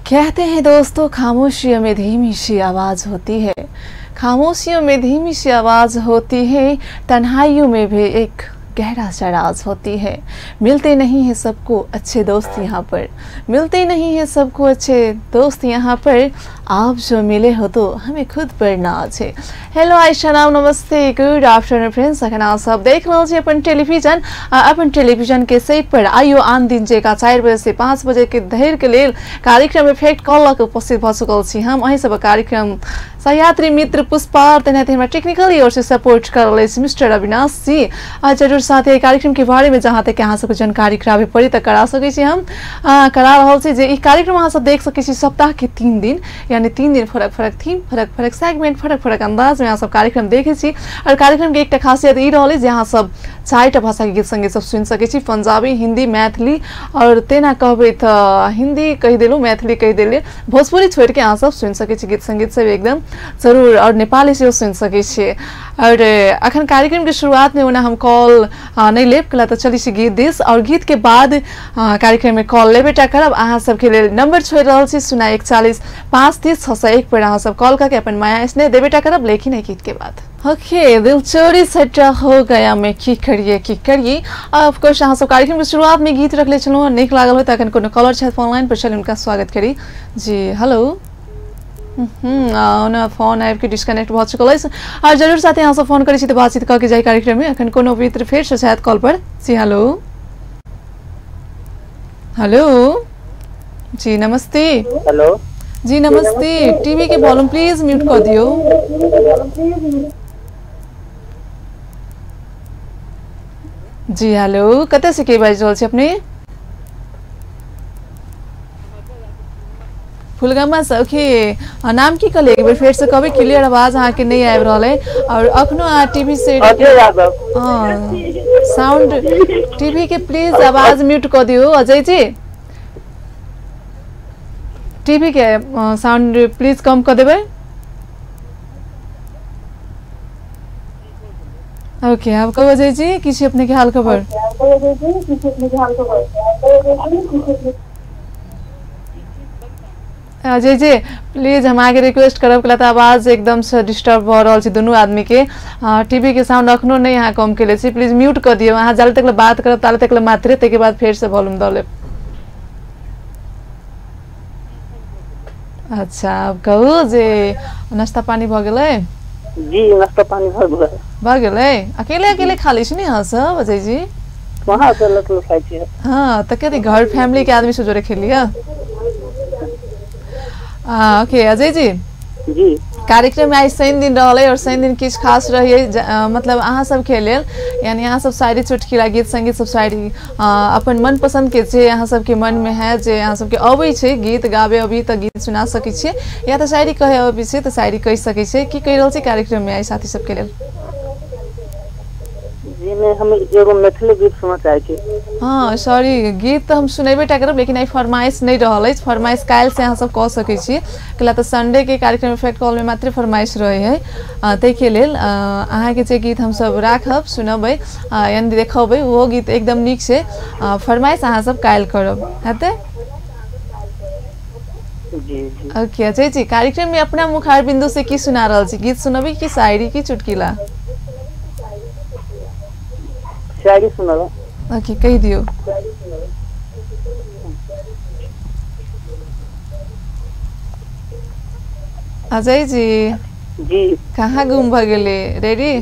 कहते हैं दोस्तों, खामोशियों में धीमी सी आवाज होती है, खामोशियों में धीमी सी आवाज होती है, तन्हाइयों में भी एक गहरा सा राज होती है। मिलते नहीं है सबको अच्छे दोस्त यहाँ पर, मिलते नहीं है सबको अच्छे दोस्त यहाँ पर, आप जो मिले हो तो हमें खुद पर नाज है। हेलो आयशा नाम, नमस्ते, गुड आफ्टरनून फ्रेंड्स। अखन आप सब देख रहे छी अपन टेलीविजन के सेट पर। आइयो आन दिन जेका 4 बजे से 5 बजे के धैर के लेल कार्यक्रम इफेक्ट कॉल लक उपस्थित भ चुकल छी हम। अहीं सब कार्यक्रम सहयात्री मित्र पुष्पा और तेनाहिते हमरा टेक्निकली ओर से सपोर्ट कर रहे छी मिस्टर अविनाश जी। जरूर साथ ही कार्यक्रम के बारे में जहाँ तक अहाँ सबके जानकारी कराबे पड़ी तो करा सकै छी हम। करा रहल छी जे ई कार्यक्रम अहाँ सब देख सकै छी सप्ताह के 3 दिन, यानी 3 दिन फरक फरक थीम, फरक फरक सेगमेंट, फरक फरक अंदाज में अहाँ सब कार्यक्रम देखे छी। और कार्यक्रम के एक खासियत ई रहले जे अहाँ सब 4टा भाषा के गीत संगीत सब सुन सकै छी, पंजाबी, हिंदी, मैथिली और तेना कहबे तो हिंदी कह देलू, मैथिली कह देले, भोजपुरी छोड़ के अहाँ सब सुन सकै छी गीत संगीत सब एकदम जरूर, और नेपाली से सुन सकै छी। और अखन कार्यक्रम के शुरुआत में उन्हें हम कॉल नहीं लेब कला तो चली गीत दिस, और गीत के बाद कार्यक्रम में कॉल लेबेटा करब। अहाँ सबके लिए नंबर छोड़ रहा छी 041 530 601 पर अहाँ सब कॉल करके अपन माया स्नेह देबेटा करब, लेकिन एक गीत के बाद। ओके, दिल चोरी सट्टा हो गया मैं की करिए। ऑफ कोर्स अहाँ सब कार्यक्रम के शुरुआत में गीत रखले छलहुँ, नीक लागल हो तो अखन कोनो कॉलर छथि ऑनलाइन पर, चलिए उनका स्वागत करी जी। हेलो। फोन आबि के डिस्कनेक्ट भ चुकल है, और जरूर साथ यहाँ से फोन करी तो बातचीत करके जाए कार्यक्रम में। अखन कोनो मित्र फिर से शायद कॉल पर जी। हेलो हेलो जी, नमस्ते। हेलो जी नमस्ते, टीवी के वॉल्यूम प्लीज म्यूट कर दियो। जी हेलो, कते से के बाजि रहल छी अपने? फुलगम्मा से। ओके, नाम की कहलिए, एक बार फिर से कहबे, क्लियर आवाज अहाँ के नहीं आबि रहल है। और अखनो टीवी से साउंड, टीवी के प्लीज आवाज म्यूट कर दियो। अजय जी, टीवी के साउंड प्लीज कम कर देबे। ओके, आप कहो अजय जी, किसी अपने के हाल खबर? अजय जी प्लीज हम आगे रिक्वेस्ट करब कला तो आवाज एकदम से डिस्टर्ब भ रहल छै दोनों आदमी के। टीवी के साउंड अखनो नहीं यहाँ कम के छी, प्लीज म्यूट कर दियो। अहाँ जाले तक बात करब ताले तक मात्रे, ते के बाद फिर से वॉल्यूम द लेब। अच्छा, अब कहू जे नाश्ता पानी भ गेलै? जी नाश्ता पानी भ गेलै। अकेले अकेले खा लै छी ने अहाँ सब अजय जी? वहां से लटल खाइ छी। हां, त कथि घर फैमिली के आदमी से जोड़े खेलिए? ओके अजय जी जी, कार्यक्रम में आज शनि दिन रहले, और शनि दिन किछ खास रहिए, मतलब अहाँ सब के लेल, यानी अहाँ सब शायरी चुटकिला गीत संगीत सब शायरी अपन मन पसंद के जे अहाँ सब के मन में है, जे अहाँ सब के अबै छै गीत गाबे अभी त गीत सुना सकै छियै, या त शायरी कहे अबै छै त शायरी कहि सकै छियै। की कहि रहल छी कार्यक्रम में आज साथी सब के लेल? जी मैं हम एगो मैथिली गीत सुनना चाहे छी। हाँ सॉरी, गीत तो हम सुनेबेटा करब, लेकिन आई फरमाइश नहीं रहल है। फरमाइश काल से अहाँ सब कह सकै छी, कला तो संडे के कार्यक्रम इफेक्ट कॉल में मात्र फरमाइश रहे है। तै के लेल अहाँ के जे गीत हम सब राखब, सुनबै, यानी देखबै, वो गीत एकदम नीक से फरमाइश अहाँ सब काल करब, हेतै? जी जी। ओके अजय जी, कार्यक्रम में अपना मुखार बिंदु से की सुना रहल छी? गीत सुनबै कि शायरी की चुटकिला? शायरी सुनाबो। ओके, कह दियो। अजय जी जी कहाँ गुम भ गेले? Ready?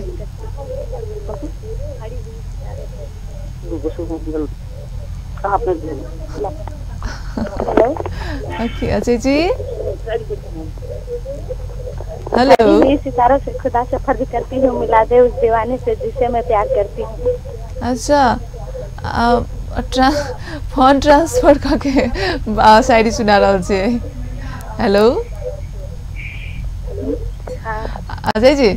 Okay Ajay ji, hello. सितारों से खुदा से फर्ज करती हूँ, मिला दे उस दीवाने से जिसे मैं प्यार करती हूँ। अच्छा, फोन ट्रांसफर करके शायरी सुना रहल छी। हेलो अजय जी,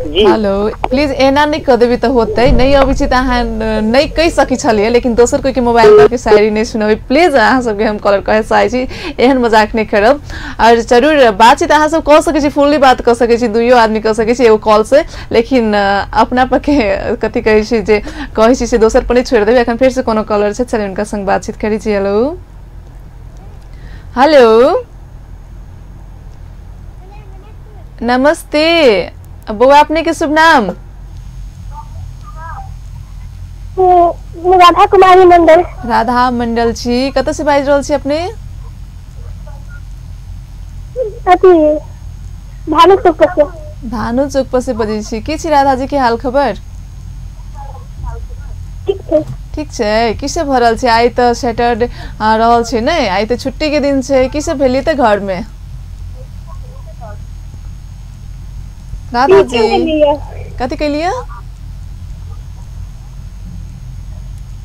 जी हेलो प्लीज एना नहीं कह देबी तो होते नहीं अभी छी अहाँ नहीं कह सकी छलिए लेकिन दोसर कोई के मोबाइल पर के शायरी नहीं सुनबे प्लीज अहाँ सबके हम कॉलर कहे चाहे छी एहन मजाक नहीं करब और जरूर बातचीत अहाँ सब कह सके छी फुल्ली बात कर सके छी दुइयो आदमी कर सके छी एगो कॉल से लेकिन अपना पर के कथि कहे छी जे कहे छी से दोसर पर नहीं छोड़ देबे एखन फिर से कोनो कॉलर छै चलिए उनका संग बातचीत करी छी हेलो हेलो नमस्ते बउआ अपने के शुभ नाम राधा कुमारी मंडल राधा मंडल छी कत से बाज रहल छी अपने अथी भानु चौक पर से भानु चौक पर से बजै छी की छी राधा जी के हाल खबर ठीक छै किसे भरल छै आइ त सैटरडे रहल छै नै आइ त छुट्टी के दिन छै किसे भेली त घर में राधा जी कथि के लिए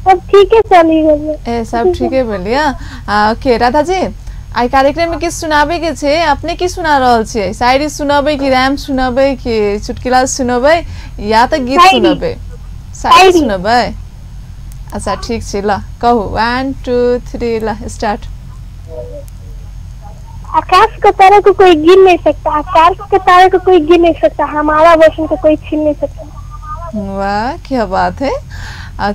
सब ठीक है चली गई ए सब ठीक है बोलिए ओके राधा जी आई कार्यक्रम में किस सुनाबे के छे अपने की सुना रहल छे शायरी सुनाबे कि रैम सुनाबे कि चुटकुला सुनाबे या त गीत सुनाबे शायरी सुनाबे अच्छा ठीक छे ल कहू 1 2 3 ल स्टार्ट आकाश के तारे को कोई गिन नहीं सकता आकाश के तारे को कोई गिन नहीं सकता हमारा वचन को कोई छीन नहीं सकता वाह क्या बात है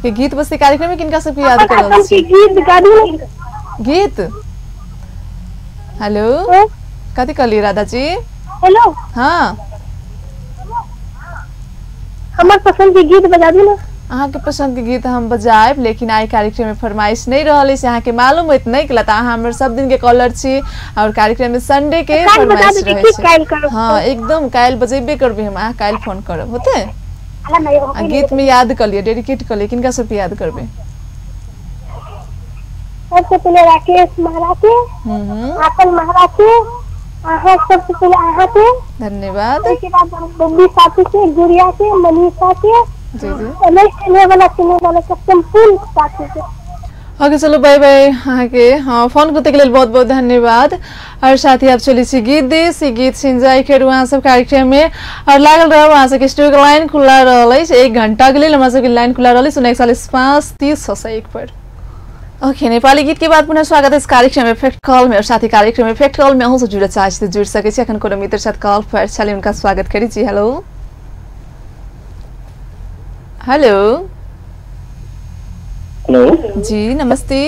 के गीत बस्ती कार्यक्रम में किनका सबके याद कर रहल छी गीत गादू गीत हेलो कथि कहली राधा जी हेलो हाँ हमार पसंद के गीत बजा दू ना अहाँ के पसंद के गीत हम बजाएब लेकिन आई कार्यक्रम में फरमाइश नहीं रहल से अहाँ के मालूम होत नहीं केला त अहाँ हमर सब दिन के कॉलर छी और कार्यक्रम में संडे के फरमाइश रहे छै हां एकदम काल बजेबे करबे हम अहाँ काल फोन करब होते गीत में याद कर लिए डेडिकेट कर लिए किनका सब याद करबे सबसे पहले राकेश महाराज के आकल महाराज के आहा सबसे पहले आहा के धन्यवाद उसके बाद बब्बी साथी के गुड़िया के मनीषा के जी जी चलने वाला संपूर्ण साथी के ओके चलो बाय बाय अहाँ के हाँ फोन करते के लिए बहुत बहुत धन्यवाद और साथ ही आप चली सी गीत दे सी गीत से एंजॉय करू वहाँ सब कार्यक्रम में और लागल रहो वहाँ से स्टूडियो के लाइन खुला रहा 1 घंटा के लिए हमारे सबके लाइन खुला रहा 1945-30-601 पर ओके नेपाली गीत के बाद पुनः स्वागत है इस कार्यक्रम में इफेक्ट कॉल में और साथ ही कार्यक्रम में इफेक्ट कॉल में अहूँ से जुड़े चाहे जुड़ सके अखन कोनो मित्र साथ कॉल पर चलिए उनका स्वागत करी जी हेलो हेलो हेलो जी नमस्ते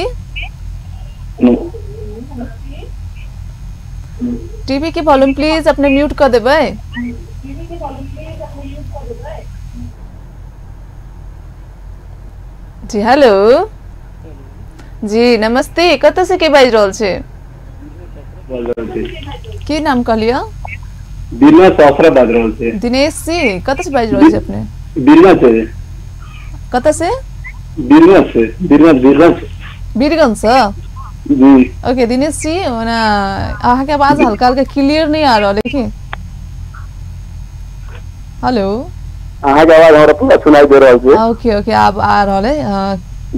टीवी के वॉल्यूम प्लीज अपने म्यूट कर देबे जी हेलो जी नमस्ते कत से के बाज रहल छे की नाम कहलिया बीरगंज से असरा बाज रहल छे दिनेश जी कत से बाज रहल छे अपने बीरगंज से कत से बीरगंज से जी ओके दिनेश जी ना अहाँ के आवाज हल्का हल्का क्लियर नहीं आ रहा लेकिन हेलो अहाँ के आवाज हमरा पूरा सुनाई दे रहल छे ओके ओके अब आ रहल है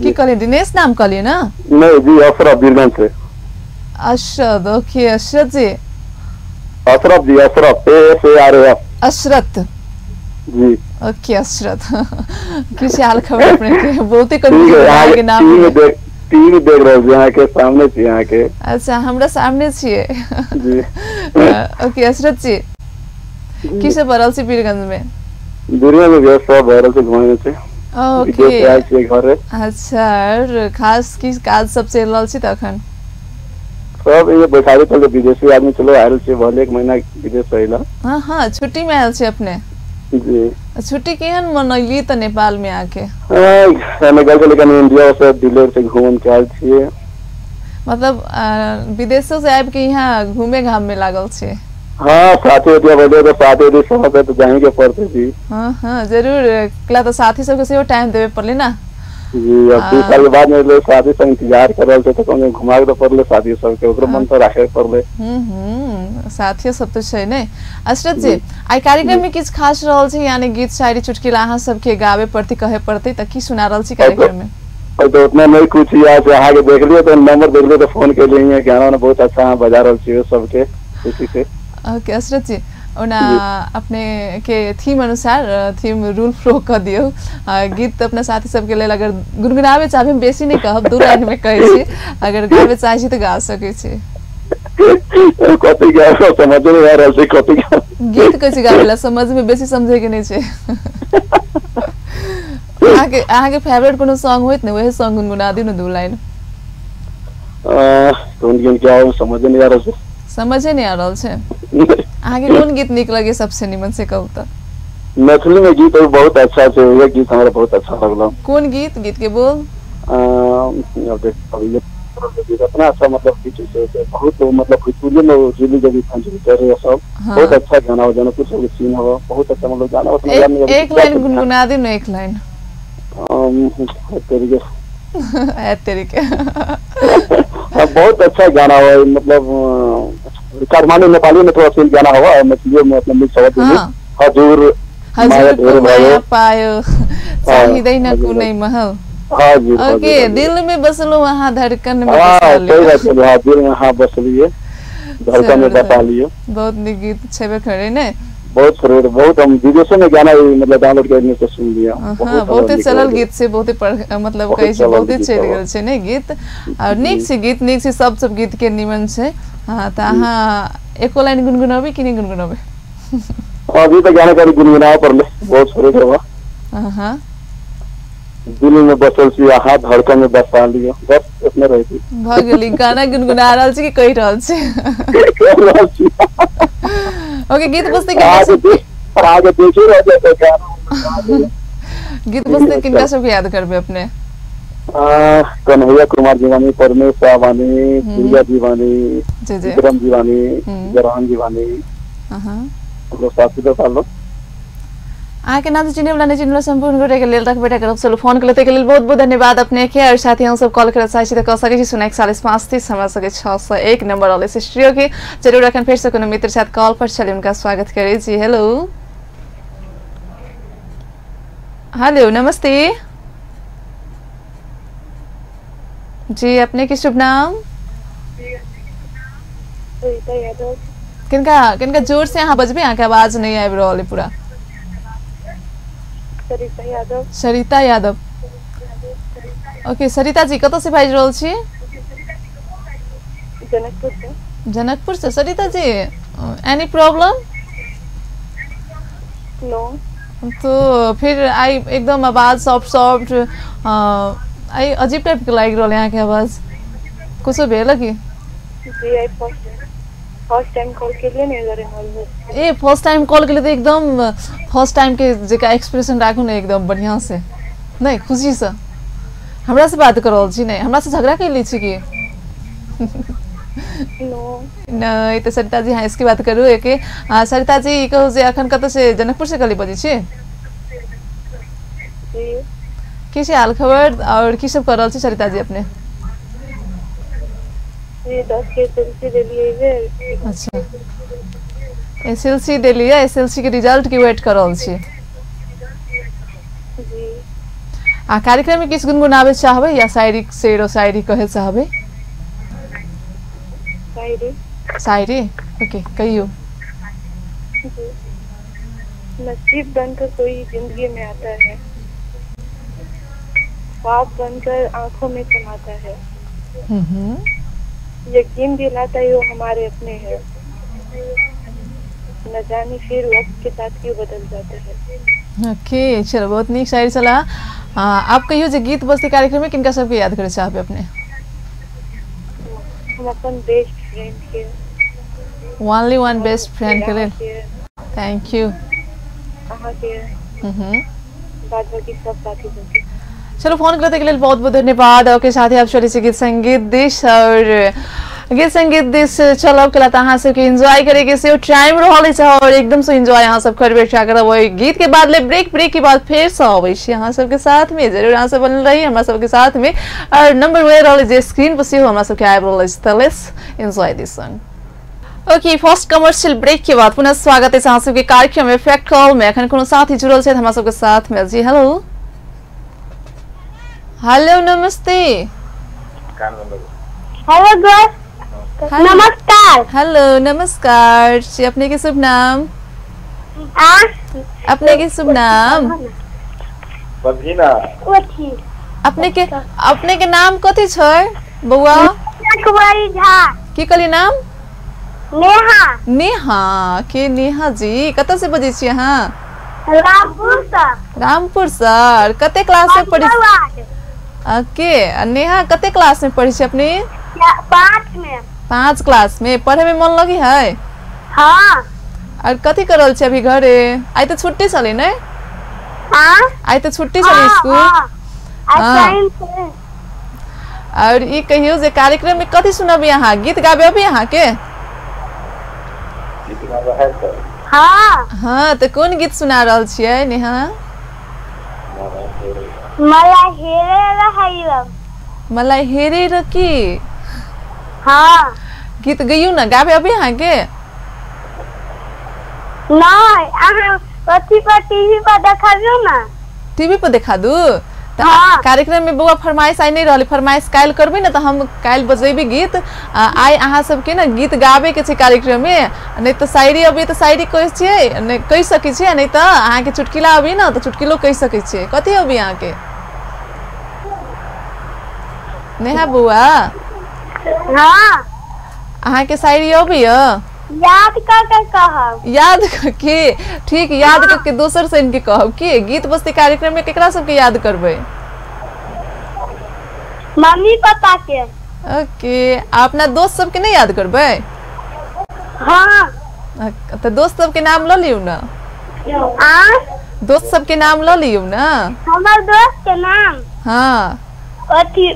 की कहलिए दिनेश नाम कहलिए ना नहीं जी असरा बीरगंज से अशरद ओके अशरद जी अशरफ जी अशरफ ASRF अशरत जी ओके अशरत किसी हाल खबर अपने के बहुते कंफ्यूज के नाम टीवी देख रहल छी यहाँ के सामने छी यहाँ के अच्छा हमरा सामने छिए जी ओके अशरत जी किसे भरल छी बीरगंज में बीरगंज में सब भरल छी घुमाने छी ओके आइ छी घर अच्छा और खास की काज सब चल रहल छी तखन सब ये बैठारे चल विदेशी आदमी चलो आयल छी भले 1 महीना विदेश रहिला हां हां छुट्टी में आयल छी अपने जी छुट्टी केहन मनैली त नेपाल में आके हमें गल लेकिन इंडिया से दिल्ली से घूम के आयल छी मतलब विदेशों से आब के यहाँ घूमे घाम में लागल छे हाँ साथी होती है तो साथी होती सब है तो जाएंगे पड़ते जी हाँ हाँ जरूर कला तो साथी सबके सेहो टाइम देवे पड़ले ना जी अब 2 साल के बाद में लोग शादी से इंतजार कर रहे थे तो कहीं घुमा के पड़ले शादी सब के ओकरो मन तो राखे पड़ले साथी सब तो छै ने अशरत जी आई कार्यक्रम में किछ खास रहल छै यानी गीत शायरी चुटकुला अहाँ सब के गावे पड़ती कहे पड़ती त की सुना रहल छी कार्यक्रम में तो उतना नहीं कुछ याद है आगे देख लियो तो नंबर देख लियो तो फोन के लिए गाना बहुत अच्छा बजा रहल छी सब के खुशी से ओके अशरत जी ओना अपने के थीम अनुसार थीम रूल फ्लो कर दियो गीत अपना साथी सबके लेल अगर गुनगुनावे चाहबे हम बेसी नहीं कहब 2 लाइन में कहै छी अगर गावे चाहे छी त गा सकै छी कथि गाओ समझ नहीं आ रहल छै कथि गाओ गीत कैसे गावेला समझ में बेसी समझे के नहीं छै आगे फेवरेट कोनो सॉन्ग होइत ने वही सॉन्ग गुनगुना दिनु 2 लाइन कौन क्या समझ नहीं आ रहल छै समझे नहीं आ रहल छै आगे कौन गीत निक लगे सबसे निमन से कहू त मैथिली में गीत बहुत अच्छा छै ये गीत हमरा बहुत अच्छा लगला कौन गीत के बोल इतना अच्छा मतलब गीत है बहुत मतलब भोजपुरी में रिलीज अभी पंचमी सब बहुत अच्छा गाना हो जाना कुछ सीन हो बहुत अच्छा मतलब गाना होता एक लाइन गुनगुना दे ना एक लाइन तरीके बहुत अच्छा गाना हो मतलब काठमांडू नेपाली में थोड़ा सीन गाना हुआ मैथिली में मतलब मिक्स हुआ हजुर हजुर माया पायो चाहिदै न कुनै महल हां जी ओके दिल में बसलो वहां धड़कन में बसलिए हां दिल में हां बसलिए धड़कन में बसा लिए बहुत निक गीत छेबे करे ने बहुत फेवरेट बहुत हम विदेशों में गाना मतलब डाउनलोड करने से सुन लिया बहुत ही सरल गीत से बहुत ही मतलब कहे छै बहुत ही चल गेल छै ने गीत और निक से गीत निक से सब गीत के निमन छै हां त अहाँ एको लाइन गुनगुनाबे कि नहीं गुनगुनाबे अभी तो गाना करी गुनगुनावा पड़ले बहुत फेवरेट हुआ हां दिल में बसल छी हां धड़कन में बसा लियो बस इतना रह थी भगली गाना गुनगुना रहल छी कि कहि रहल छी ओके गीत बजते आगे देखिए रह जाए गाना गीत बजते किनका सब याद करबे अपने कन्हैया कुमार जीवानी परमेश साहबानी प्रिया जीवानी विक्रम जीवानी जरान जीवानी लोग साथी तो सालो आके नाम चिन्हे वाला नहीं चिन्हे संपूर्ण गोटे के लेल रख बेटा करब चलो फोन करते के लेल बहुत बहुत धन्यवाद अपने के और साथी हम सब कॉल करत चाहे छी त क सके छी 0413530 हमरा सके 601 नंबर वाले से स्टूडियो के जरूर अखन फिर से कोनो मित्र साथ कॉल पर चले उनका स्वागत करे जी हेलो हेलो नमस्ते जी अपने की शुभ नाम किनका जोर से यहाँ बजबे यहाँ के आवाज नहीं आबि रहल पूरा सरिता यादव ओके सरिता जी कत से बाजि रहल छी जनकपुर से Sarita ji any problem no तो फिर आई एकदम आवाज सॉफ्ट आई अजीब टाइप के लाग रहल यहाँ के आवाज कुछ भेल की जी आई फर्स्ट टाइम कॉल के लिए नहीं करे ए फर्स्ट टाइम कॉल के लिए तो एकदम फर्स्ट टाइम के जेका एक्सप्रेशन राखू ने एकदम बढ़िया से नहीं खुशी से हमरा से बात कर रहल छी नहीं हमरा से झगड़ा कर ली छी की नो नहीं तो सरिता जी हाँ इसकी बात करू एक सरिता जी कहू जे अखन कत से जनकपुर से कली बजी छी जी की छै हाल खबर और की सब कर रहल छी सरिता जी अपने ये 10 के एसएलसी दे लिए है अच्छा एसएलसी दे लिया एसएलसी के रिजल्ट की वेट कर रहल छी जी कार्यक्रम में किस गुनगुनावे चाहबे या शायरी शेर और शायरी कहे चाहबे शायरी ओके कहियो नसीब बनकर कोई जिंदगी में आता है ख्वाब बनकर आंखों में समाता है यकीन दिलाता है वो हमारे अपने हैं न जाने फिर वक्त के साथ क्यों बदल जाते हैं ओके चलो बहुत नीक शायरी चला आप कहियो जे गीत बजते कार्यक्रम में किनका सबके याद करे चाहबे अपने हम अपन बेस्ट फ्रेंड के ओनली वन बेस्ट फ्रेंड के लेल थैंक यू अहाँ के बाद बाकी सब साथी दोस्त चलो फोन करने के लिए बहुत बहुत धन्यवाद और साथ ही आप चले से गीत संगीत दिश और गीत संगीत दिश चलब के अहाँ सबके एंजॉय करेके से टाइम रहल छै और एकदम से एंजॉय अहाँ सब करबे करब ओहि गीत के बाद ले ब्रेक के बाद फिर से अबै छी अहाँ सबके साथ में जरूर अहाँ सब बनल रही हमरा सबके साथ में और नंबर वे रहल जे स्क्रीन पर सेहो हमरा सबके आबि रहल छै त let's enjoy this song okay first commercial break के बाद पुनः स्वागत है अहाँ सबके कार्यक्रम इफेक्ट कॉल में अखन कोनो साथी जुड़ल छै हमरा सबके साथ में जी हेलो हेलो नमस्ते हेलो नमस्कार हेलो नमस्कार जी अपने के शुभ नाम अपने के शुभ नाम अपने के नाम कथी छै बउआ कुमारी झा की कहली नाम नेहा नेहा के नेहा जी कत से बजे छी अहाँ रामपुर सर कते क्लास में पढ़ी के नेहा कते क्लास में पढ़ी छी अपने 5 क्लास में पढ़े में मन लगी है हाँ और कथी करल छी अभी घरे आई तो छुट्टी चली नहीं आई तो छुट्टी चली स्कूल और ई कहियो जे कार्यक्रम में कथी सुनब यहाँ गीत गाबे अभी यहाँ के हाँ तो कौन गीत सुना रहल छियै नेहा मला हेरे रखी हाँ गीत गइयो ना गाबे अभी यहाँ के टीवी पर देखा ना टीवी पर देखा दू हाँ। कार्यक्रम में बउआ फरमाइश आई नहीं रही फरमाइश काल करबे ना तो हम काल बजेबी गीत आई अहाँ सबके ना गीत गाबे के कार्यक्रम में नहीं तो शायरी अभी तो शायरी कह सकै छियै नहीं तो अहाँ के चुटकिला अभी ना तो चुटकिलो कह सकै छियै कथी अभी अहाँ के नेहा बउआ हाँ अहाँ के शायरी अभी याद करके कहब याद करके ठीक याद करके दोसर से इनके कहब कि गीत बस्ती कार्यक्रम में केकरा सबके याद करबे मम्मी पापा के ओके अपना दोस्त सबके नहीं याद करबे हाँ तो दोस्त सबके नाम ल लियो ना दोस्त सबके नाम ल लियो ना हमार दोस्त के नाम हाँ अथी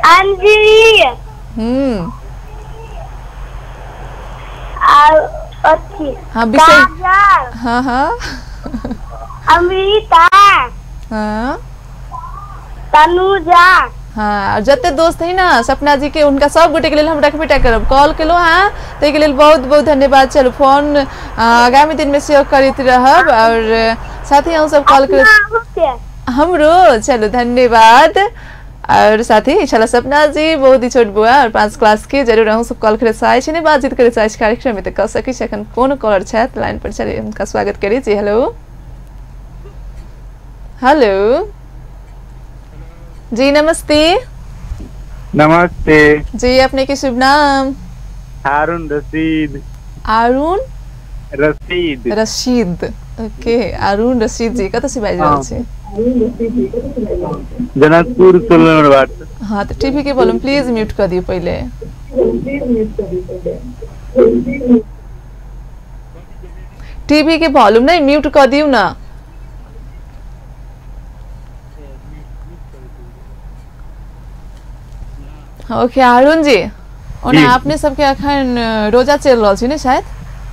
अंजलि हाँ काजल हाँ हाँ अमृता हाँ तनुजा हाँ जते दोस्त है ना सपना जी के उनका सब गोटे के लिए हम रखबेटा करब कॉल केलो हाँ तो के लिए बहुत बहुत धन्यवाद चलो फोन आगामी दिन में सेव करते रहब और साथ ही हम सब कॉल कर हमरो चलो धन्यवाद और साथ ही चला सपना जी बहुत ही छोट बुआ और 5 क्लास के जरूर हम सब कॉल करे चाहे छी ने बातचीत करे चाहे कार्यक्रम में तो कह सकै छी एखन कोन कॉलर छथि लाइन पर चलिए उनका स्वागत करी जी हेलो हेलो जी नमस्ते नमस्ते जी अपने के शुभ नाम हारून रशीद रशीद ओके अरुण रशीद जी कत से बाज रहल छी जनकपुर 16 नंबर वार्ड। हाँ तो टीवी के वॉल्यूम प्लीज म्यूट कर दियो पहले टीवी के वॉल्यूम नहीं म्यूट कर दियो ना ओके अरुण जी ओना आपने सबके अखन रोजा चल रहल छी ने शायद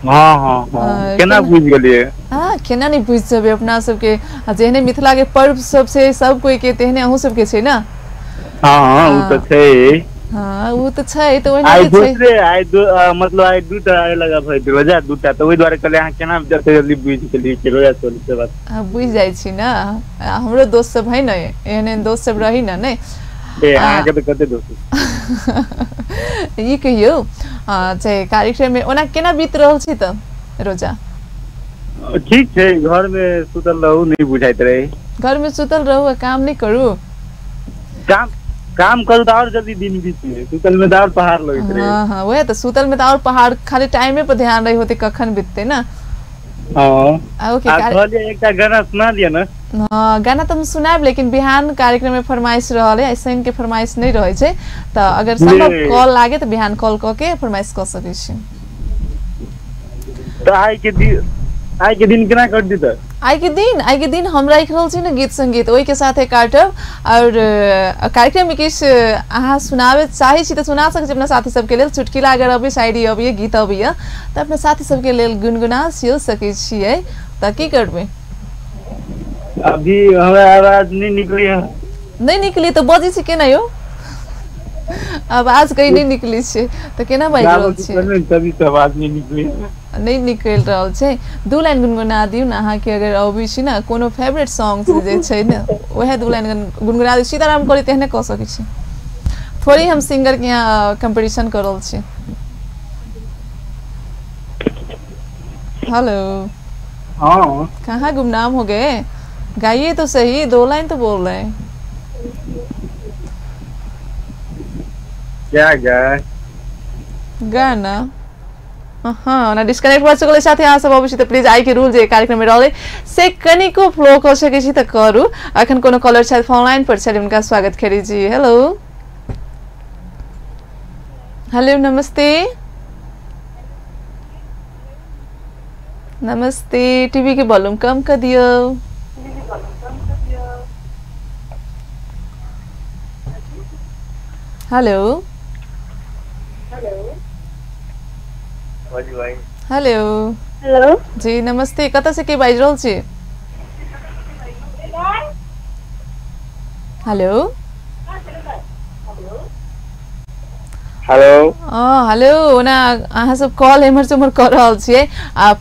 हाँ हाँ हाँ केना बुझ गेलिए हाँ केना नहीं बुझ जबे अपना सबके जेहने मिथिला के पर्व सब से सब कोई के तेहने अहू सब के छै ना हाँ उ त छै हाँ वो तो छै तो आई दूसरे आई मतलब आई दूटा लगा भाई रोजा दूटा तो ओइ द्वारे कहले अहाँ केना जते जल्दी बुझ गेलिए कि रोजा चल से बात हां बुझ जाय छी ना हमरो दोस्त सब है ना एहने दोस्त सब रही ना ने ए अहाँ के कते दोस्त ई कहियो चाहे कार्यक्रम में ओना केना बीत रहल छी त रोजा ठीक छै घर में सुतल रहू नहीं बुझाइत रहे घर में सुतल रहू काम नहीं करू काम करू तो और जल्दी दिन बीते सुतल में और पहाड़ लगत रहे हां वह तो सुतल में तो और पहाड़ खाली टाइम पे ध्यान रही होते कखन बीतते ना हां ओके एकटा गाना सुना दिया ना हाँ गाना तो हम सुनाब लेकिन बिहान कार्यक्रम में फरमाइश रहल है ऐसे इनके फरमाइश नहीं रहे छे तो अगर संभव कॉल लागे तो बिहान कॉल क के फरमाइश कर सकै छी तो आई के दिन केना कर दी त आई के दिन हम राख रहल छी ना गीत संगीत ओई के साथे काटब और कार्यक्रम में किस अहाँ सुनावे चाहे छी तो सुना सकै छी अपना साथी सब के लेल चुटकिला अगर अभी शायरी अभी गीत अभी तो अपना साथी सब के लेल गुनगुना सकै छियै त की करबे अभी हमारा आवाज नहीं निकली तो बजी छी केना यो आवाज कहीं नहीं निकली छे तो केना बाज रहल छी तभी तो आवाज नहीं निकल रहल छे दू लाइन गुनगुना दियौ ना अहाँ के अगर अबै छी ना कोनो फेवरेट सॉन्ग जे छै ना ओहे दू लाइन गुनगुना दियौ सीताराम करी तेहने क सकै छी थोड़ी हम सिंगर के यहाँ कंपटीशन कर रहल छी हेलो। हाँ कहाँ गुमनाम हो गए? गाइए तो सही, 2 लाइन तो बोल रहे हैं। क्या गाय गाना हाँ ना डिस्कनेक्ट भऽ सकले साथी अहाँ सब अवश्य त प्लीज आई के रूल जे कार्यक्रम में रहले से कनिको फ्लो कर सके छी त करू। अखन कोनो कॉलर शायद फोन लाइन पर छै, उनका स्वागत करी जी। हेलो हेलो नमस्ते नमस्ते। टीवी के वॉल्यूम कम कर दियो। हेलो हेलो हेलो जी नमस्ते। कतऽ से के बाजि रहल छी? हेलो हेलो हेलो ओना अहाँ सब कॉल एम्हर से उम्हर कर रहल छियै।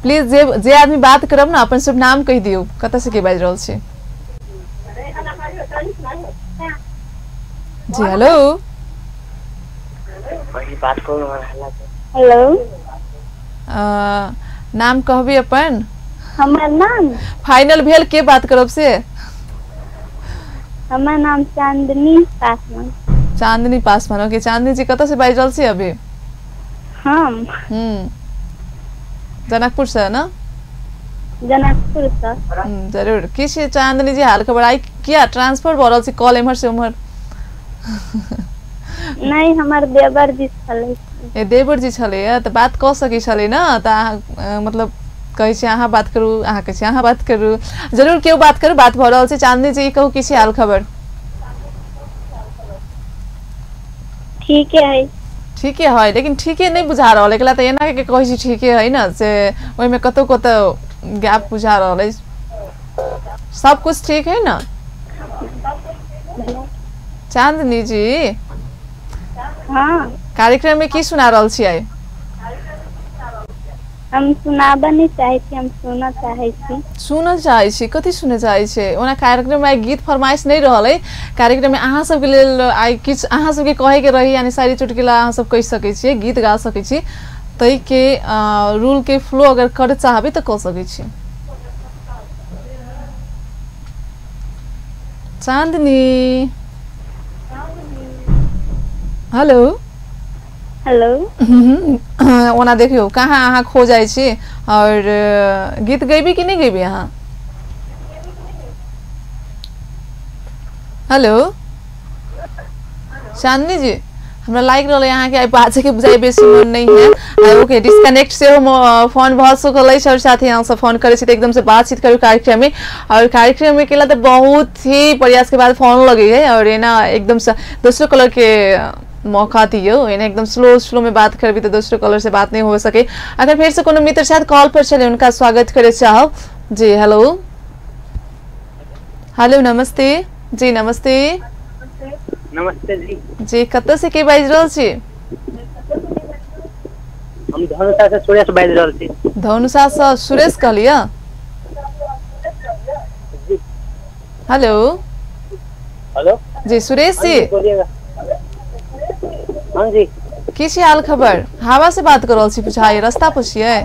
प्लीज जे आदमी बात करब ना अपन सब नाम कहि दियौ, कतऽ से के बाजि रहल छी? जी हेलो हेलो नाम कहबी अपन? हमर नाम फाइनल भेल के बात करब से? हमर नाम चांदनी पासवान। चांदनी पासवान। ओके चांदनी जी कतऽ से बाजि रहल छी अभी? हम जनकपुर से ना? जनकपुर से। जरूर। की छै चांदनी जी हाल खबर? आई किया ट्रांसफर भऽ रहल छी कॉल एम्हर से उम्हर? नहीं हमर देवर जी छलै। ए देवर जी छलै त बात कऽ सकै छलै ना त मतलब कहै छी अहाँ बात करू, अहाँ कहै छी अहाँ बात करू। जरूर केओ बात करू, बात भऽ रहल छै। चांदनी जी कहू की छै हाल खबर? ठीके है। ठीके है लेकिन ठीके नहीं बुझा रहल एकला त एना के कहै छी ठीके है ना से ओइ में कतौ कतौ गैप बुझा रहल है। सब कुछ ठीक है ना चांदनी जी? हाँ कार्यक्रम में की सुना रहल छी आई? हम सुनाबा नहीं चाहे छी, हम सुनना चाहे छी। सुन चाहे छी? कथी सुने चाहे छी? ओना कार्यक्रम में गीत फरमाइश नहीं रहल है। कार्यक्रम में अहाँ सब के लेल आई किछ अहाँ सब के कहे के रही यानी सारी चुटकुला अहाँ सब कह सकै छी, गीत गा सकै छी। तै के रूल के फ्लो अगर करे चाहबे त क सकै छी। चांदनी हेलो हेलो ओना देखियो कहाँ अहाँ खो जाए छी और गीत गैबी कि नहीं गैबी अहाँ? हेलो चांदनी जी हमरा लाइक रहले अहाँ के आई बात के बुझाई बेसी मन नहीं है। ओके डिस्कनेक्ट से फोन बहुत सकल है और साथ ही अहाँ सब फोन करे छी त एकदम से बातचीत करू कार्यक्रम में। और कार्यक्रम में केला त बहुत ही प्रयास के बाद फोन लगे है और ये ना एकदम से दूसरे कलर के मौका दियो। इन्हें एकदम स्लो में बात करबी तो दूसरे कॉलर से बात नहीं हो सके। अगर फिर से कोनो मित्र साथ कॉल पर चले उनका स्वागत करे चाहो जी। हेलो हेलो नमस्ते जी। नमस्ते नमस्ते जी। जी कतऽ से के बाजि रहल छी? हम धनुषा से सुरेश बाजि रहल छी। धनुषा से सुरेश कहलिया? हेलो हेलो जी सुरेश जी बोलिएगा। हाँ जी की छै हाल खबर? हवा से बात कर रहल छी पुछाई रास्ता पर छियै?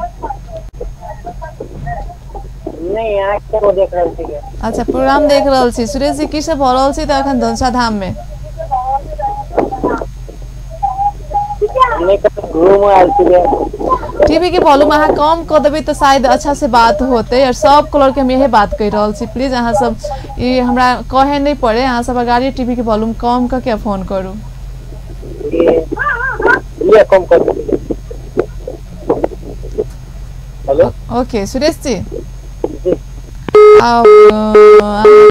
नहीं यहाँ क्या देख रहल छी? अच्छा प्रोग्राम देख रहल छी। सुरेश जी की सब भऽ रहल छी त अखन धनुषा धाम में? घूम आयल छी। टीवी के वॉल्यूम अहाँ कम कर देबै तो शायद अच्छा से बात होते। और सब कलर के हम यही बात कह रहल छी। प्लीज अहाँ सब ये हमरा कहे नहीं पड़े, अहाँ सब अगाड़ी टीवी के वॉल्यूम कम करके फोन करू। ये कम कर। हेलो ओके सुरेश जी अब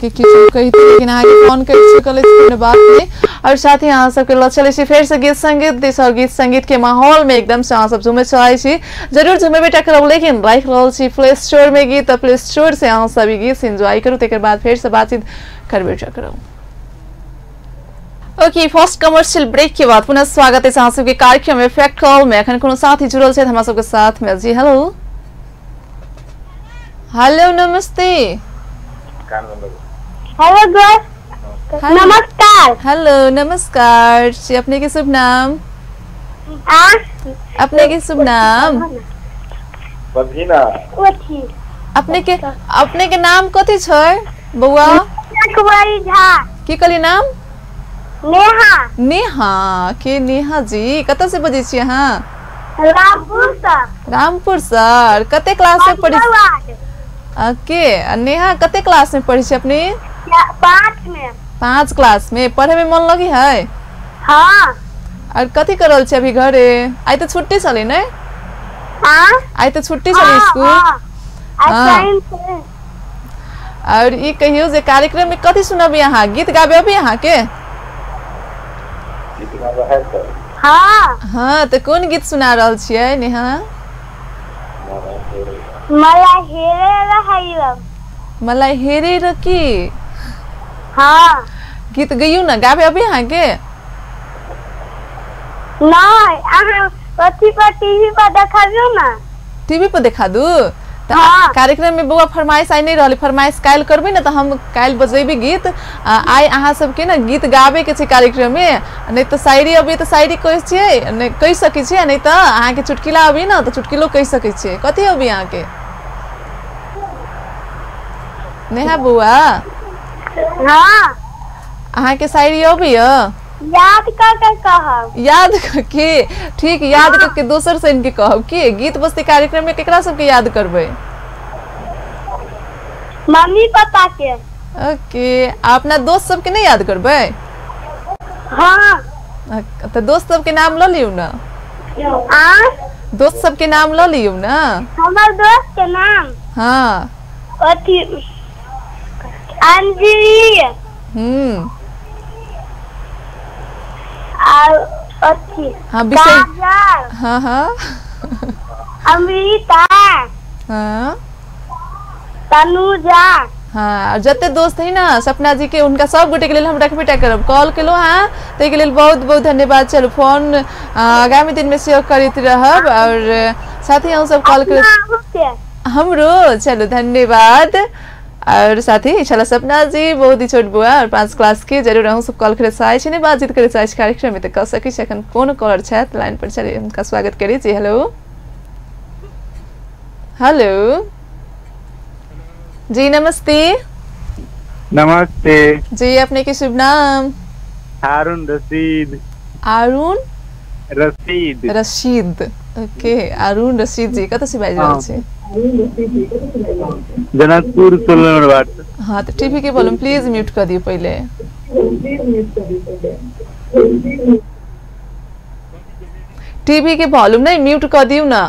के किछु कहिते लेकिन अहाँ के फोन कर सकले छी बात नहीं। और साथ ही अहाँ सबके लऽ चले छी फेर से गीत संगीत दिस और गीत संगीत के माहौल में एकदम से अहाँ सब झूमे चाहे छी। जरूर झूमे बेटा करब लेकिन राख रहल छी प्ले स्टोर में गीत, प्ले स्टोर से अहाँ सब गीत एंजॉय करू। तेकर बाद फिर से बातचीत करबे करब। ओके फर्स्ट कमर्शियल ब्रेक के बाद पुनः स्वागत है अहाँ सबके कार्यक्रम में फैक्ट कॉल में। अखन कोनो साथी जुड़ल छै हमरा सबके साथ में जी। हेलो हेलो नमस्ते। हेलो दोस्त नमस्कार। हेलो नमस्कार जी। अपने के शुभ नाम? अपने के शुभ नाम? बदीना ओठी अपने के नाम कथी छै बउआ? कुमारी झा। की कहली नाम? नेहा। नेहा के नेहा जी कतऽ से बजै छी अहाँ? रामपुर से। रामपुर सर कते क्लास में पढ़ी? ओके नेहा कते क्लास में पढ़ी छी अपने? 5 में। 5 क्लास में। पढ़े में मन लगी है? हाँ। और कथी कर रहल छी अभी घरे? आई तो छुट्टी चली नहीं? हाँ? आई तो छुट्टी चली स्कूल? हाँ। और ये कहियो जे कार्यक्रम में कथी सुनबी अहाँ? गीत गाबे अभी अहाँ के? हाँ। हाँ तो कौन गीत सुना रहल छियै नेहा? मलाई हेरे रखी। हाँ। गीत गइयो ना गाबे अभी अहाँ के? नहीं अहाँ कथी पर टीवी पर देखा दियो ना। टीवी पर देखा दू? हाँ। कार्यक्रम में बउआ फरमाइश आई नहीं रहली, फरमाइश काल करबे ना तो हम काल बजेबी गीत। आई अहाँ सबके ना गीत गाबे के छै कार्यक्रम में, नहीं तो शायरी अभी तो शायरी कह छियै नहीं कह सकै छियै, नहीं तो अहाँ के चुटकिला अभी ना तो चुटकिलो कह सकै छियै। कथी अभी अहाँ के? नेहा बउआ हाँ। अहाँ के शायरी अभी याद करके कहब। याद करके? ठीक याद करके दोसर से इनके कहब की गीत बस्ती कार्यक्रम में केकरा सबके याद करबे? मम्मी पापा के। ओके अपना दोस्त सबके नहीं याद करबे? हाँ। तो दोस्त सबके नाम ल लियो ना। दोस्त सबके नाम ल लियो ना। हमर दोस्त के नाम? हाँ। अथी अंजलि। हाँ काजल। हाँ हाँ अमृता। हाँ तनुजा। हाँ और जते दोस्त है ना सपना जी के उनका सब गोटे के लिए हम रखबेटा करब। कॉल केलो हाँ ते के लिए बहुत बहुत धन्यवाद। चलो फोन आगामी दिन में शेयर करते रहब और साथ ही हम सब कॉल कर हमरो। चलो धन्यवाद। और साथ ही चला सपना जी बहुत ही छोट बुआ और 5 क्लास के जरूर हम सब कॉल करे चाहे छी, बातचीत करे चाहे कार्यक्रम में तो कह सकै छी। अखन कोन कॉलर छथि लाइन पर? चलिए उनका स्वागत करी जी। हेलो हेलो जी नमस्ते। नमस्ते जी अपने के शुभ नाम? हारून रशीद। अरुण रशीद। रशीद ओके अरुण रशीद जी कतऽ से बाजि रहल छी? Janakpur 16 number ward. हाँ तो टीवी के वॉल्यूम प्लीज म्यूट कर दियो पहले। टीवी के वॉल्यूम नहीं म्यूट कर दियो ना।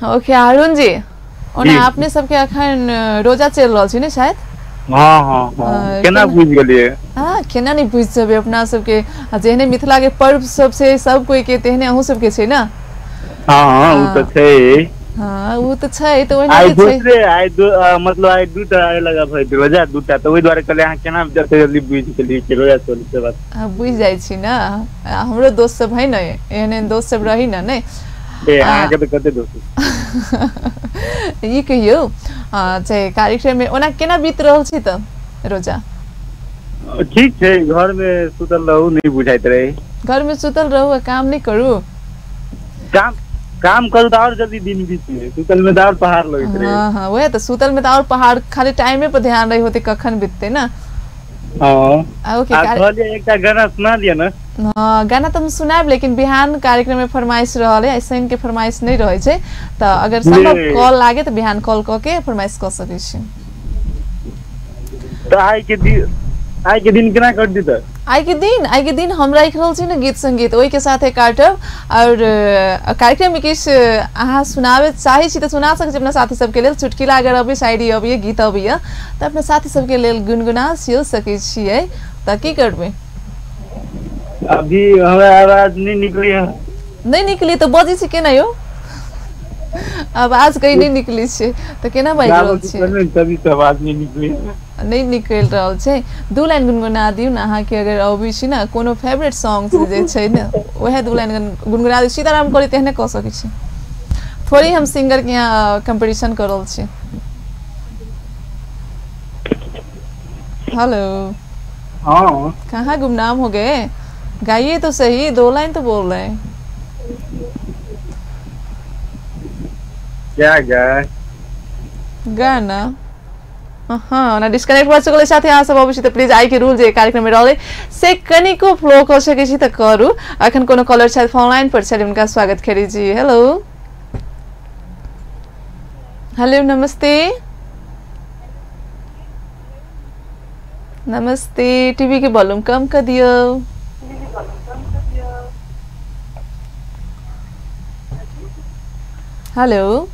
ओके अरुण जी ओना अपने सबके अखन रोजा चल रहल छी ने शायद? हाँ हाँ हाँ केना बुझ गेलिए? हाँ केना नहीं बुझ जेबे अपना सबके जेहने मिथिला के पर्व सब से सब कोई के तेहने अहू सबके छै ना। हाँ हाँ उ त छै। हाँ उ त छै तो ओने आई छै। दूसरे आई मतलब आई दूटा आए लगा भाई रोजा दूटा तो ओइ द्वारे कहले अहाँ केना जते जल्दी बुझ गेलिए कि रोजा चल से बात। हां बुझ जाय छी ना हमरो दोस्त सब है ना एहने दोस्त सब रही ना नहीं। ए अहाँ के कते दोस्त? ये कहियो चाहे कार्यक्रम में ओना केना बीत रहल छी त रोजा? ठीक छै घर में सुतल रहू नहीं बुझाइत रहे। घर में सुतल रहू काम नहीं करू? काम करू तो और जल्दी दिन बीते। सुतल में और पहाड़ लगत रहे। हां हां वही तो सुतल में तो और पहाड़ खाली टाइम पे ध्यान रही होते कखन बीतते ना। हां ओके एक गाना सुना दिया ना। हाँ गाना तो हम सुनाब लेकिन बिहान कार्यक्रम में फरमाइश रहल है ऐसे इनके फरमाइश नहीं रहे छे तो अगर संभव कॉल लागे तो बिहान कॉल क के फरमाइश कर सकै छी। तो आई के दिन केना कर दी त? आई के दिन हम राख रहल छी ना गीत संगीत ओई के साथे काटब और कार्यक्रम में किस अहाँ सुनावे चाहे छी तो सुना सकै छी अपना साथी सबके लेल। चुटकिला अगर अभी शायरी अभी गीत अभी तो अपना साथी सबके लेल गुनगुना सियो सकै छियै त की करबे? अभी हमरा आवाज नहीं निकली है। नहीं निकली तो बजी छी केना यो? आवाज कहीं नहीं निकली छे तो केना बाजि रहल छी? तभी तो आवाज नहीं निकली। नहीं निकल रहल छे। 2 लाइन गुनगुना दियौ ना अहाँ के अगर अबै छी ना कोनो फेवरेट सॉन्ग जे छै ना ओहे 2 लाइन गुनगुना दियौ। सीताराम करी तेहने क सकै छी। थोड़ी हम सिंगर के यहाँ कंपटीशन कर रहल छी। हेलो हाँ कहाँ गुमनाम हो गए? गाइए तो सही, 2 लाइन तो बोल रहे हैं। क्या गाय गाना हाँ ना डिस्कनेक्ट भइ सकले साथै अहाँ सब अवश्य त प्लिज आई के रूल जे कार्यक्रम में रहले से कनिको फ्लो कर सके छी त करू। अखन कोनो कलर शायद फोन लाइन पर छ, उनका स्वागत करी जी। हेलो हेलो नमस्ते नमस्ते, टीवी के वॉल्यूम कम कर दियो। हेलो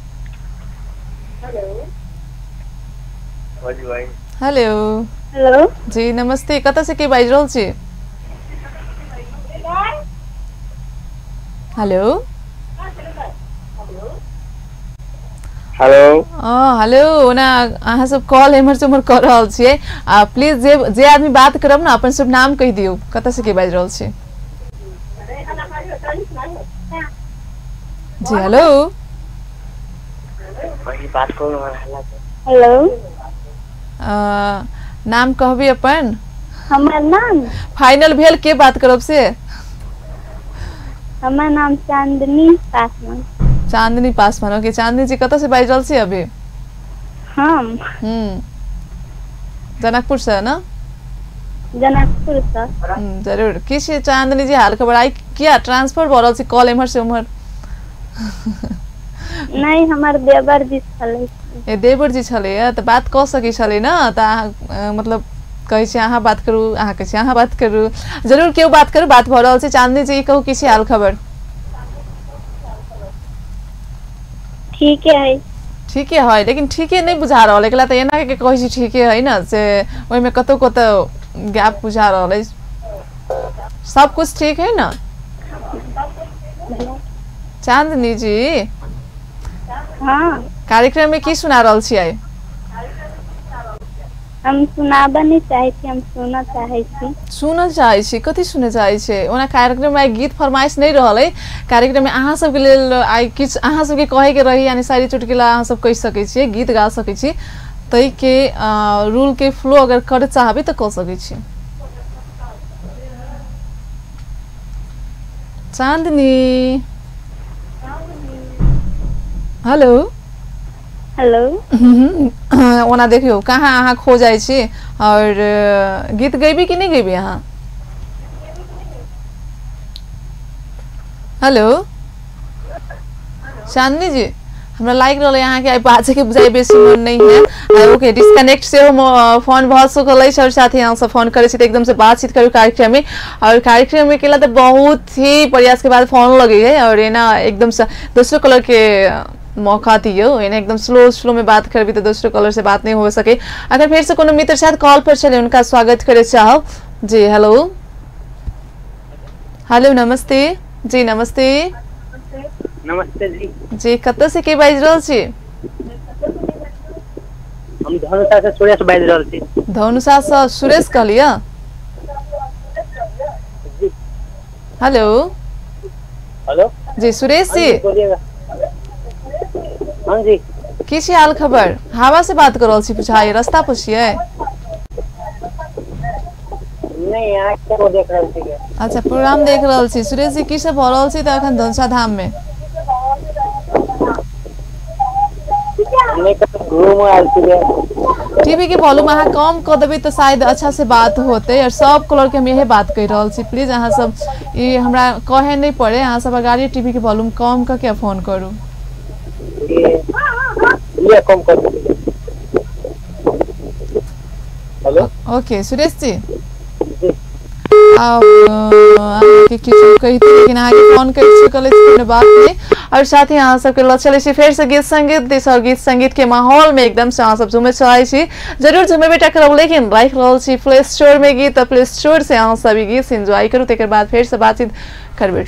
हेलो हेलो जी नमस्ते, कता से के बाज रहल छी? हेलो हेलो हेलो ओना अहाँ सब कॉल एमहर से उमहर कर रहल छियै। प्लीज जे आदमी बात करब ना अपन शुभ नाम कह दियो, कता से के बाज रहल छी? जी हेलो हेलो नाम कहबी अपन? हमर नाम फाइनल भेल के बात करब से? हमर नाम चांदनी पासवान। चांदनी पासवान, ओके चांदनी जी कता से बाज रहल छी अभी? हम जनकपुर से ना? जनकपुर से। जरूर किस चांदनी जी हाल खबर आई क्या ट्रांसफर भ रहल छी कॉल एमहर से उमहर? नहीं हमर देवर जी छले। ए देवर जी छले त बात क सकै छले ना त मतलब कहै छी अहाँ बात करू, अहाँ कहै छी अहाँ बात करू, जरूर केओ बात करू, बात भ रहल छै। चांदनी जी कहू किसी हाल खबर? ठीक है ठीके है, लेकिन ठीके नहीं बुझा रहल एकला त एना के कहै छी ठीके है ना से ओइ में कतो कतो गैप बुझा रहल है। सब कुछ ठीक है ना चांदनी जी? हाँ कार्यक्रम में की सुना रहल छी आई? हम सुनाबा नहीं चाहे छी, हम सुनना चाहे छी। सुन चाहे छी, कथी सुने चाहे छी? ओना कार्यक्रम में गीत फरमाइश नहीं रहल है। कार्यक्रम में अहाँ सब के लेल आई किछ अहाँ सब के कहे के रही यानी शायरी चुटकुला अहाँ सब कह सकै छी, गीत गा सकै छी, तै के रूल के फ्लो अगर कर चाहबे त क सकै छी। चांदनी हेलो हेलो ओना देखियो कहाँ अहाँ खो जाए छी और गीत गैबी कि नहीं गैबी अहाँ? हेलो चांदनी जी हमरा लाइक रहले अहाँ के बाजे के बुझाई बेसी मन नहीं है। ओके डिस्कनेक्ट से फोन बहुत सकल है और साथ ही अहाँ सब फोन करे छी त एकदम से बातचीत करू कार्यक्रम में, और कार्यक्रम में केला तो बहुत ही प्रयास के बाद फोन लगे है और ना एकदम से दूसरे कलर के मौका दियो, इन्हें एकदम स्लो में बात करबी तो दूसरे कलर से बात नहीं हो सके। अगर फिर से कोनो मित्र शायद कॉल पर चले उनका स्वागत करे चाहो जी। हेलो हेलो नमस्ते जी नमस्ते नमस्ते जी जी कत से के बाज रहल छी? हम धनुषा से सुरेश बाज रहल छी। धनुषा से सुरेश कहलिया? हेलो हेलो जी सुरेश जी बोलिएगा। हाँ जी किसी हाल खबर? हवा से बात कर रहल छी, पूछाई रास्ता पर छियै? नहीं यहाँ को देख रहल छी। अच्छा प्रोग्राम देख रहल छी। सुरेश जी की सब भ रहल छी त अखन धनुषा धाम में? घूम आयल छी। टीवी के वॉल्यूम अहाँ कम कर देबै तो शायद अच्छा से बात होते, और सब कलर के हम यही बात कह रहल छी। प्लीज अहाँ सब ये हमरा कहे नहीं पड़े, अहाँ सब अगाड़ी टीवी के वॉल्यूम कम करके फोन करू। ये कम कर। हेलो ओके सुरेश जी अब के किछु कहिते लेकिन अहाँ के फोन कर सकले छी बात नहीं, और साथ ही अहाँ सबके ल चले छी फेर से गीत संगीत दिस और गीत संगीत के माहौल में एकदम से अहाँ सब झूमे चलाई छी। जरूर झूमे बेटा करब, लेकिन राख रहल छी प्ले स्टोर में गीत, प्ले स्टोर से अहाँ सब गीत एंजॉय करू, तेकर बाद फेर से बातचीत करबे।